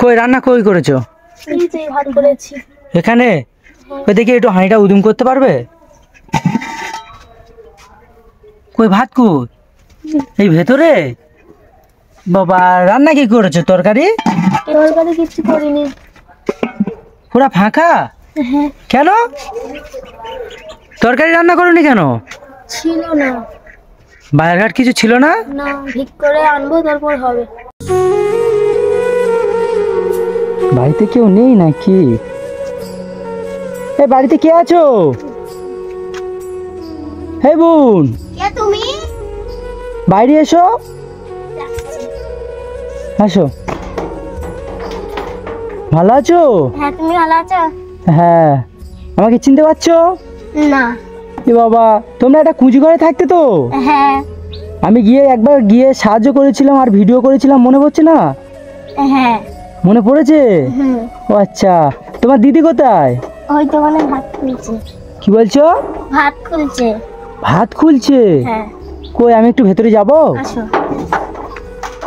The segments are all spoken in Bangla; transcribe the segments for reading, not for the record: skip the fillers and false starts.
কই রান্না কই করেছো? ভাত করেছি এখানে। ওই দেখি একটু হাঁড়িটা উদুম করতে পারবে? কই ভাত কই? এই ভেতরে? বাবা রান্না কি করেছো? তরকারি? তরকারি কিছু করিনি। পুরা ফাঁকা? হ্যাঁ। কেন? তরকারি রান্না করোনি কেন? ছিল না। বাজারঘাট কিছু ছিল না? না, ভিক করে আনবো তারপর হবে। বাড়িতে কেউ নেই নাকি? এই বাড়িতে কে আছো? হে বোন, কে তুমি? বাইরে এসো। আসো। ভালো আছো? হ্যাঁ, তুমি ভালো আছো? হ্যাঁ। আমাকে চিনতে পারছো? না। এ বাবা, তোমরা একটা কুঁজি ঘরে থাকতে তো? হ্যাঁ। আমি একবার গিয়ে সাহায্য করেছিলাম আর ভিডিও করেছিলাম, মনে পড়ছে না? হ্যাঁ। মনে পড়েছে? হুম। ও আচ্ছা, তোমার দিদি কোথায়? ওই তো মানে ভাত খুলছে। কি বলছো? ভাত খুলছে। ভাত খুলছে? হ্যাঁ। কই আমি একটু ভেতরে যাবো? আসো।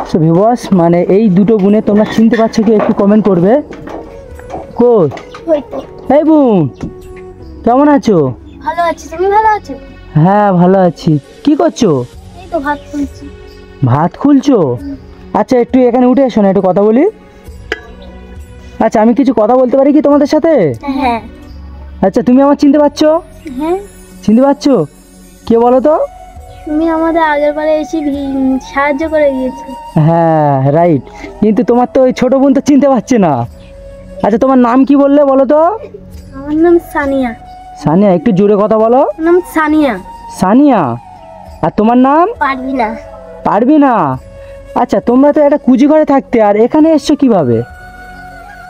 সো ভিউয়ার্স, মানে এই দুটো বোনে তোমরা চিনতে পারছো কি একটু কমেন্ট করবে। কই? ওই তো। এই বোন, কেমন আছো? ভালো আছি, তুমি ভালো আছো? হ্যাঁ ভালো আছি। কি করছো? এই তো ভাত খুলছি। ভাত খুলছো? আচ্ছা একটু এখানে উঠে এসো না, একটু কথা বলি। আচ্ছা আমি কিছু কথা বলতে পারি কি তোমাদের সাথে? হ্যাঁ। আচ্ছা তুমি আমার চিনতে পারছো? হ্যাঁ। চিনতে পারছো? কে বলো তো? তুমি আমাদের আগের বারে এসে সাহায্য করে গিয়েছো। হ্যাঁ রাইট, কিন্তু তোমার তো ওই ছোট বোন তো চিনতে পারছে না। আচ্ছা তোমার নাম কি বললে বলো তো? আমার নাম সানিয়া। সানিয়া, একটু জোরে কথা বলো। আমার নাম সানিয়া। সানিয়া। আর তোমার নাম? পারবি না। পারবি না? আচ্ছা তোমরা তো একটা কুজি ঘরে থাকতে, আর এখানে এসছো কিভাবে?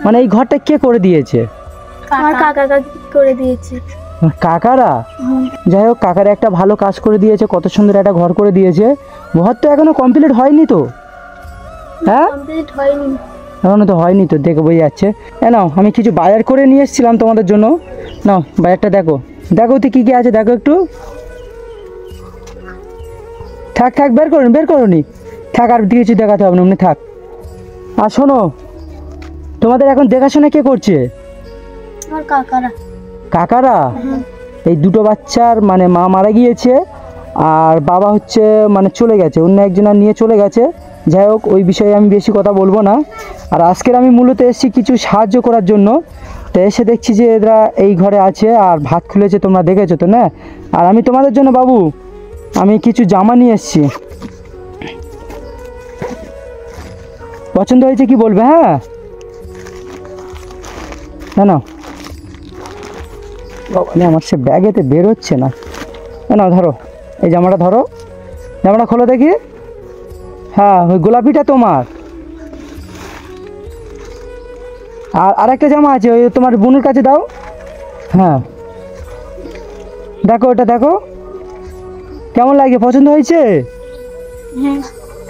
মানে এই ঘরটা কে করে দিয়েছে? আমার কাকা কাকি করে দিয়েছে। কাকারা? যাই হোক, কাকারা একটা ভালো কাজ করে দিয়েছে, কত সুন্দর একটা ঘর করে দিয়েছে। ঘর তো এখনো কমপ্লিট হয়নি তো? হ্যাঁ কমপ্লিট হয়নি। এখনো তো হয়নি তো, দেখে বোঝা যাচ্ছে। নাও আমি কিছু বাজার করে নিয়ে এসেছিলাম তোমাদের জন্য। নাও বাজারটা দেখো, দেখো তো কী কী আছে, দেখো একটু। থাক থাক, বের করুনি থাক, আর কিছু দেখাতে হবে না, এমনি থাক। আর শোনো, তোমাদের এখন দেখাশোনা কে করছে? আমার কাকারা। কাকারা? এই দুটো বাচ্চার মানে মা মারা গিয়েছে, আর বাবা হচ্ছে মানে চলে গেছে, অন্য একজনের নিয়ে চলে গেছে। যাই হোক, ওই বিষয়ে আমি বেশি কথা বলবো না। আর আজকের আমি মূলত এসেছি কিছু সাহায্য করার জন্য। তো এসে দেখছি যে এরা এই ঘরে আছে আর ভাত খুলেছে, তোমরা দেখেছো তো না? আর আমি তোমাদের জন্য বাবু আমি কিছু জামা নিয়ে এসেছি, পছন্দ হয়েছে কি বলবে? হ্যাঁ না না, আমার সে ব্যাগেতে বের হচ্ছে না। না ধরো, এই জামাটা ধরো, জামাটা খোলো দেখি। হ্যাঁ ওই গোলাপিটা তোমার। আর আরেকটা জামা আছে, ওই তোমার বোনের কাছে দাও। হ্যাঁ দেখো, ওটা দেখো কেমন লাগে, পছন্দ হয়েছে? হ্যাঁ।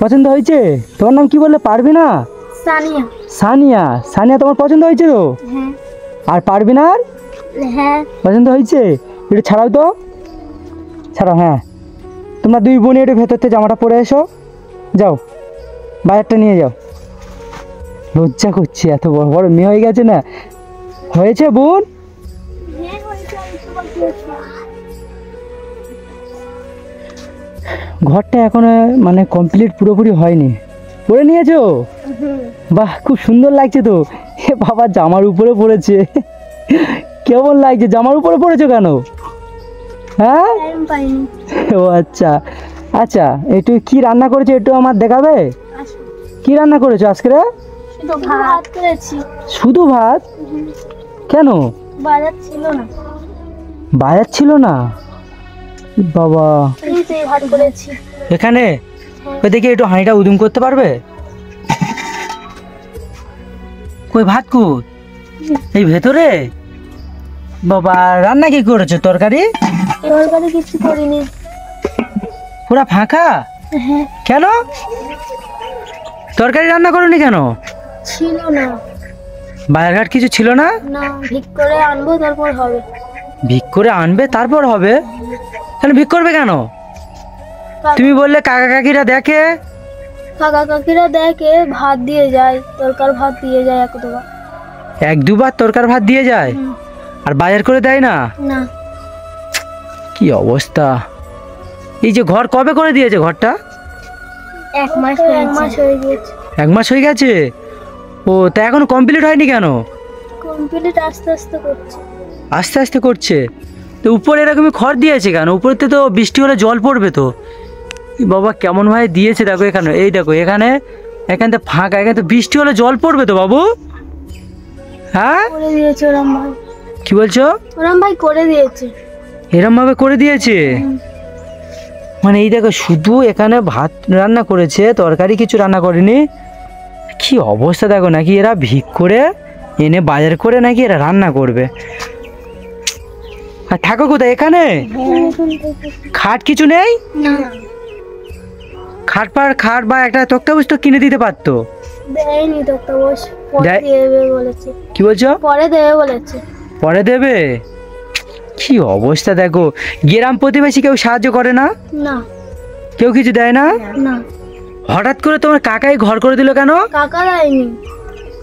পছন্দ হয়েছে? তোমার নাম কি বললে? পারবি না? সানিয়া। সানিয়া। সানিয়া তোমার পছন্দ হয়েছে তো? হ্যাঁ। আর পারবি না? হ্যাঁ। পছন্দ হয়েছে? একটু ছাড়াও তো, ছাড়াও। হ্যাঁ তোমরা দুই বোনে একটু ভেতর থেকে জামাটা পরে এসো, যাও বাজারটা নিয়ে যাও। লজ্জা করছি, এত বড় বড় মেয়ে হয়ে গেছে না। হয়েছে বোন? ঘরটা এখনো মানে কমপ্লিট পুরোপুরি হয়নি। পরে নিয়েছো? বাহ খুব সুন্দর লাগছে তো। এ বাবা জামার উপরে পড়েছে, কেমন লাগছে? জামার উপরে পড়েছো কেন? হ্যাঁ ও আচ্ছা। আচ্ছা একটু কি রান্না করেছো একটু আমার দেখাবে? কি রান্না করেছো আজকে? শুধু ভাত করেছি। শুধু ভাত? কেন? বাজার ছিল না। বাজার ছিল না? বাবা ভাত করেছি এখানে। ওই দেখি একটু হাঁড়িটা উদুম করতে পারবে? কই ভাত কই? এই ভেতরে? বাবা রান্না কি করেছো? তরকারি? তরকারি কিছু করিনি। পুরা ফাঁকা? হ্যাঁ। কেন? তরকারি রান্না করোনি কেন? ছিল না। বাজারঘাট কিছু ছিল না? না, ভিক করে আনবো তারপর হবে। ভিক করে আনবে তারপর হবে? কেন ভিক করবে কেন? তুমি বললে কাকা কাকিরা দেখে। কাকা কাকিরা দেখে ভাত দিয়ে যায়, তরকার ভাত দিয়ে যায় এক দুবার। এক দুবার তরকার ভাত দিয়ে যায়, আর বাজার করে দেয় না? না, কি অবস্থা! এই যে ঘর কবে করে দিয়েছে ঘরটা? 1 মাস হয়ে গেছে। 1 মাস হয়ে গেছে? ও, তা এখনো কমপ্লিট হয়নি কেন? কমপ্লিট আস্তে আস্তে করছে। আস্তে আস্তে করছে? তো উপরে এরকমই খড় দিয়েছে কেন? উপরেতে তো বৃষ্টি হলে জল পড়বে তো। এই বাবা কেমন ভাবে দিয়েছে দেখো, এখানে এই দেখো, এখানে ফাঁকা, এখানে তো বৃষ্টি হলে জল পড়বে তো বাবু। হ্যাঁ, করে দিয়েছে ওরম ভাই। কি বলছো? ওরম ভাই করে দিয়েছে। এরম ভাবে করে দিয়েছে? মানে এই দেখো, শুধু এখানে ভাত রান্না করেছে, তরকারি কিছু রান্না করেনি। কি অবস্থা দেখো, নাকি এরা ভিক করে এনে বাজার করে নাকি এরা রান্না করবে। আর থাকো কোথায়? এখানে খাট কিছু নেই? না, খাট বা একটা তক্তাপোষ তো কিনে দিতে পারতো। দেয়নি তো, তো পরে দেয়- দেবে বলেছে। কি বলছো? পরে দেবে বলেছে। পরে দেবে? কি অবস্থা দেখো, গ্রাম প্রতিবেশী কেউ সাহায্য করে না? না, কেউ কিছু দেয় না? না, হঠাৎ করে তোমার কাকাই ঘর করে দিল কেন? কাকা দেয়নি,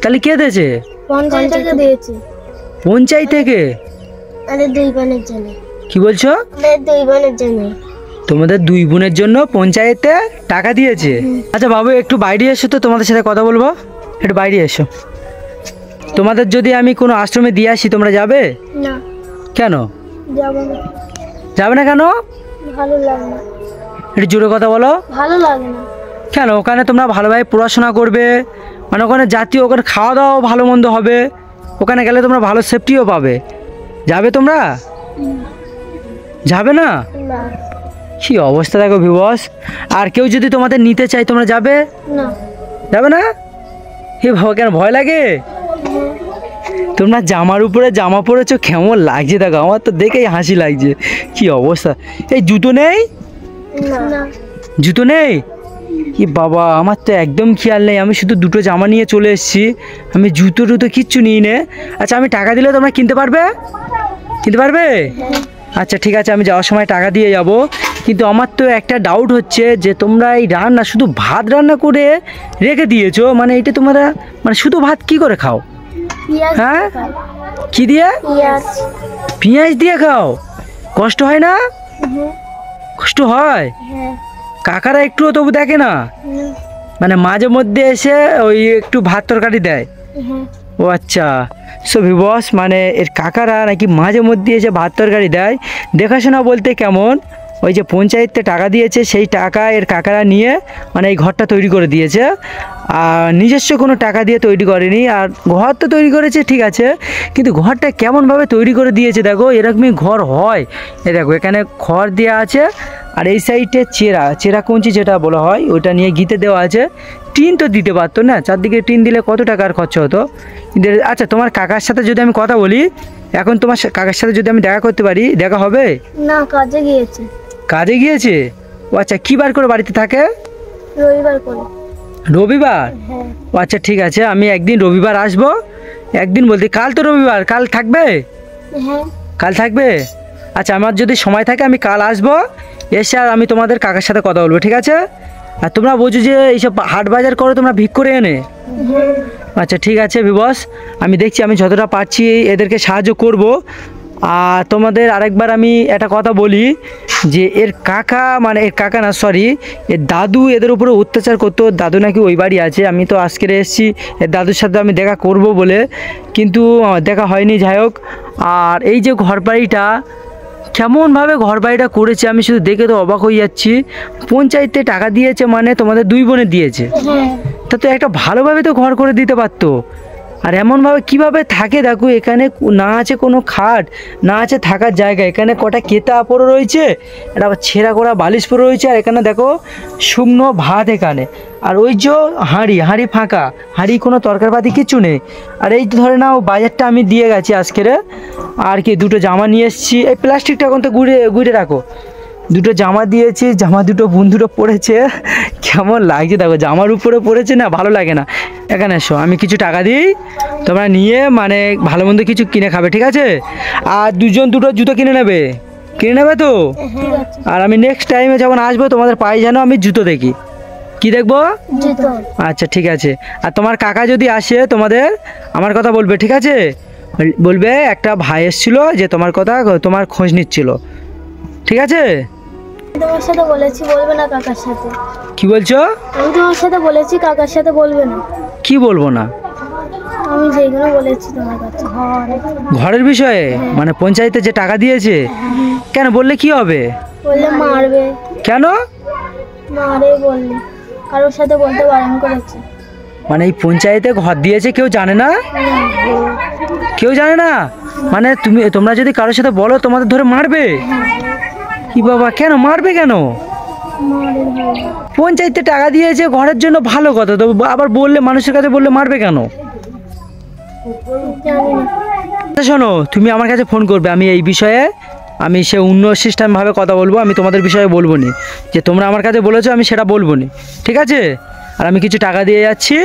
তাহলে কে দিয়েছে? পঞ্চায়েত থেকে দিয়েছে। পঞ্চায়েত থেকে? আমাদের 2 বোনের জন্য। কি বলছো? আমাদের 2 বোনের জন্য। তোমাদের 2 বোনের জন্য পঞ্চায়েতে টাকা দিয়েছে? আচ্ছা বাবু, একটু বাইরে এসো তো, তোমাদের সাথে কথা বলবো। একটু বাইরে এসো। তোমাদের যদি আমি কোনো আশ্রমে দিয়ে আসি, তোমরা যাবে? না, কেন যাবো না, যাবে না? কেন? ভালো লাগে না। একটু জোরে কথা বলো। ভালো লাগে না। কেন? ওখানে তোমরা ভালোভাবে পড়াশোনা করবে, মানে ওখানে জাতীয়, ওখানে খাওয়া দাওয়াও ভালো মন্দ হবে, ওখানে গেলে তোমরা ভালো সেফটিও পাবে। যাবে তোমরা? যাবে না? না, কি অবস্থা দেখো ভিউয়ার্স। আর কেউ যদি তোমাদের নিতে চায়, তোমরা যাবে? না, যাবে না? হে বাবা, কেন ভয় লাগে? তোমরা জামার উপরে জামা পরেছো, কেমন লাগছে দেখো, আমার তো দেখেই হাসি লাগছে। কি অবস্থা! এই জুতো নেই? না, জুতো নেই? কি বাবা, আমার তো একদম খেয়াল নেই, আমি শুধু 2টো জামা নিয়ে চলে এসেছি, আমি জুতো টুতো কিচ্ছু নিই নে। আচ্ছা, আমি টাকা দিলে তোমরা কিনতে পারবে? কিনতে পারবে? আচ্ছা ঠিক আছে, আমি যাওয়ার সময় টাকা দিয়ে যাব। কিন্তু আমার তো একটা ডাউট হচ্ছে যে তোমরা এই রান্না শুধু ভাত রান্না করে রেখে দিয়েছো, মানে এটা তোমরা মানে শুধু ভাত কি করে খাও? পেঁয়াজ হ্যাঁ? দিয়ে খাই। কি দিয়ে? পেঁয়াজ। পেঁয়াজ দিয়ে খাও? কষ্ট হয় না? হ্যাঁ, কষ্ট হয়? হ্যাঁ, কাকারা একটুও তবু দেখে না? মানে মাঝে মধ্যে এসে ওই একটু ভাত তরকারি দেয়? হ্যাঁ, ও আচ্ছা। সো ভিউয়ার্স, মানে এর কাকারা নাকি মাঝে মধ্যে এসে ভাত তরকারি দেয়। দেখাশোনা বলতে কেমন, ওই যে পঞ্চায়েতে টাকা দিয়েছে, সেই টাকা এর কাকারা নিয়ে মানে এই ঘরটা তৈরি করে দিয়েছে। আর নিজস্ব কোনো টাকা দিয়ে তৈরি করেনি। আর ঘর তো তৈরি করেছে ঠিক আছে, কিন্তু ঘরটা কেমনভাবে তৈরি করে দিয়েছে দেখো, এরকমই ঘর হয়। এই দেখো, এখানে খড় দেওয়া আছে, আর এই সাইডে চেরা কঞ্চি যেটা বলা হয়, ওইটা নিয়ে গিতে দেওয়া আছে। টিন তো দিতে পারতো না, চারদিকে টিন দিলে কত টাকার খরচা হতো। আচ্ছা, তোমার কাকার সাথে যদি আমি কথা বলি, এখন তোমার কাকার সাথে যদি আমি দেখা করতে পারি, দেখা হবে? না, কাজে গিয়েছে। কাজে গিয়েছে? ও আচ্ছা, কী বার করে বাড়িতে থাকে? রবিবার করে। রবিবার? হ্যাঁ, ও আচ্ছা ঠিক আছে, আমি একদিন রবিবার আসবো। একদিন বলতে কাল তো রবিবার, কাল থাকবে? হ্যাঁ, কাল থাকবে? আচ্ছা, আমার যদি সময় থাকে আমি কাল আসবো, এসে আর আমি তোমাদের কাকার সাথে কথা বলবো, ঠিক আছে? আর তোমরা বোঝো যে এইসব হাট বাজার করো তোমরা ভিক করে এনে? আচ্ছা ঠিক আছে ভিবস, আমি দেখছি আমি যতটা পারছি এদেরকে সাহায্য করব। আর তোমাদের আরেকবার আমি একটা কথা বলি, যে এর কাকা, মানে এর কাকা না সরি, এর দাদু এদের উপরে অত্যাচার করতো। দাদু নাকি ওই বাড়ি আছে, আমি তো আজকে এসেছি এর দাদুর সাথে আমি দেখা করব বলে, কিন্তু দেখা হয়নি। যাই হোক, আর এই যে ঘরবাড়িটা কেমনভাবে ঘরবাড়িটা করেছে, আমি শুধু দেখে তো অবাক হয়ে যাচ্ছি। পঞ্চায়েতে টাকা দিয়েছে, মানে তোমাদের 2 বোনে দিয়েছে, হ্যাঁ, তা তো একটা ভালোভাবে তো ঘর করে দিতে পারতো। আর এমনভাবে কিভাবে থাকে দেখো, এখানে না আছে কোনো খাট, না আছে থাকার জায়গা, এখানে কটা কেতা পড়ে রয়েছে, একটা ছেঁড়া করা বালিশ পড়ে রয়েছে, আর এখানে দেখো শুকনো ভাত এখানে, আর ওই যে হাঁড়ি ফাঁকা, হাঁড়ি কোনো তরকারিপাতি কিচ্ছু নেই। আর এই তো ধরে নাও বাজারটা আমি দিয়ে গেছি আজকের, আর কি 2টো জামা নিয়ে এসেছি, এই প্লাস্টিকটা এখন তো গুড়ে রাখো। 2টো জামা দিয়েছি, জামা 2টো বন্ধুরা পড়েছে, কেমন লাগছে দেখো, জামার উপরে পড়েছে না, ভালো লাগে না। এখানে এসো, আমি কিছু টাকা দিই, তোমরা নিয়ে মানে ভালো মন্দ কিছু কিনে খাবে, ঠিক আছে? আর 2জন 2টো জুতো কিনে নেবে তো? ঠিক আছে। আর আমি নেক্সট টাইমে যখন আসবো তোমাদের পায়ে যেন আমি জুতো দেখি, কি দেখবো? জুতো। আচ্ছা ঠিক আছে। আর তোমার কাকা যদি আসে তোমাদের, আমার কথা বলবে, ঠিক আছে? বলবে একটা ভাই এসেছিল যে তোমার কথা, তোমার খোঁজ নিচ্ছিল, ঠিক আছে? তোমার সাথে বলেছি বলবে না কাকার সাথে। কি বলছো? আমি তোমার সাথে বলেছি কাকার সাথে বলবে না। কি বলবো না? আমি যেগুলো বলেছি তোমার কাছে। ঘরের বিষয়ে, মানে পঞ্চায়েতে যে টাকা দিয়েছে, কেন বললে কি হবে? বললে মারবে। কেন? মারে বললে, কারোর সাথে বলতে বারণ করেছে। মানে এই পঞ্চায়েতে ঘর দিয়েছে কেউ জানে না? কেউ জানে না? মানে তোমরা যদি কারোর সাথে বলো তোমাদের ধরে মারবে? কি বাবা, কেন মারবে কেন? মারে বলবে। পঞ্চায়েতে টাকা দিয়েছে ঘরের জন্য, ভালো কথা তো, আবার বললে মানুষের কাছে বললে মারবে কেন? জানি না। আচ্ছা শোনো, তুমি আমার কাছে ফোন করবে, আমি এই বিষয়ে আমি সে অন্য সিস্টেমভাবে কথা বলবো, আমি তোমাদের বিষয়ে বলবো নি, যে তোমরা আমার কাছে বলেছো আমি সেটা বলবো নি, ঠিক আছে? আর আমি কিছু টাকা দিয়ে যাচ্ছি,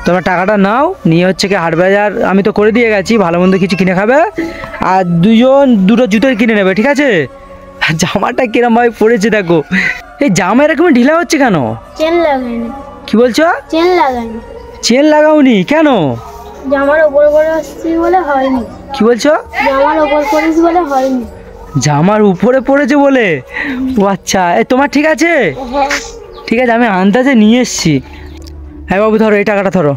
তোমরা টাকাটা নাও, নিয়ে হচ্ছে কি হাট বাজার আমি তো করে দিয়ে গেছি, ভালো মন্দ কিছু কিনে খাবে, আর দুটো জুতো কিনে নেবে, ঠিক আছে? আর জামাটা কিরমভাবে পড়েছে দেখো, এই জামা এরকম ঢিলা হচ্ছে কেন? চেন লাগাইনি। কি বলছো? চেন লাগাইনি। চেন লাগাওনি কেন? জামার ওপর করে আসছি বলে হয়নি। কি বলছো? জামার ওপর করিস বলে হয়নি। জামার উপরে পড়েছে বলে? ও আচ্ছা, তোমার ঠিক আছে? হ্যাঁ। ঠিক আছে, আমি আন্দাজে নিয়ে এসছি। হ্যাঁ বাবু, ধরো এই টাকাটা, ধরো,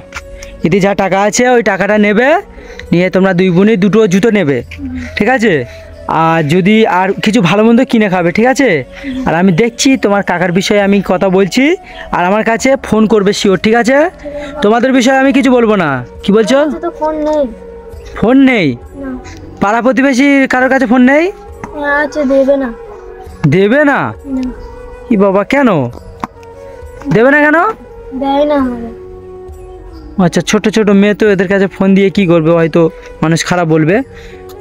এতে যা টাকা আছে ওই টাকাটা নেবে, নিয়ে তোমরা দুই বোনে দুটো জুতো নেবে, ঠিক আছে? আর যদি আর কিছু ভালো মন্দ কিনে খাবে, ঠিক আছে? আর আমি দেখছি তোমার কাকার বিষয়ে আমি কথা বলছি, আর আমার কাছে ফোন করবে শিওর, ঠিক আছে? তোমাদের বিষয়ে আমি কিছু বলবো না। কি বলছো? আমার কাছে তো ফোন নেই। ফোন নেই? না। পাড়া প্রতিবেশী কারোর কাছে ফোন নেই? আছে, দেবে না। দেবে না? না। কি বাবা, কেন দেবে না কেন? দেয় না আমাদের। আচ্ছা, ছোট ছোট মেয়ে তো, এদের কাছে ফোন দিয়ে কি করবে, হয়তো মানুষ খারাপ বলবে।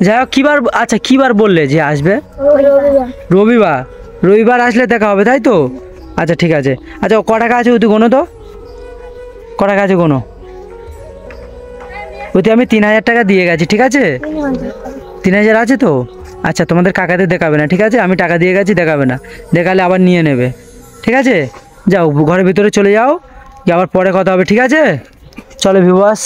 যাই হোক, কিবার, আচ্ছা কিবার বললে যে আসবে? রবিবার। রবিবার। রবিবার আসলে দেখা হবে, তাই তো? আচ্ছা ঠিক আছে। আচ্ছা, ক টাকা আছে তুই গোনো তো, ক টাকা আছে গোনো। ওতে আমি 3,000 টাকা দিয়ে গেছি, ঠিক আছে? 3,000 আছে তো? আচ্ছা, তোমাদের কাকাদের দেখাবে না, ঠিক আছে? আমি টাকা দিয়ে গেছি, দেখাবে না, দেখালে আবার নিয়ে নেবে, ঠিক আছে? যাও ঘরের ভিতরে চলে যাও, গিয়ে আবার পরে কথা হবে, ঠিক আছে? চলো ভিউয়ার্স।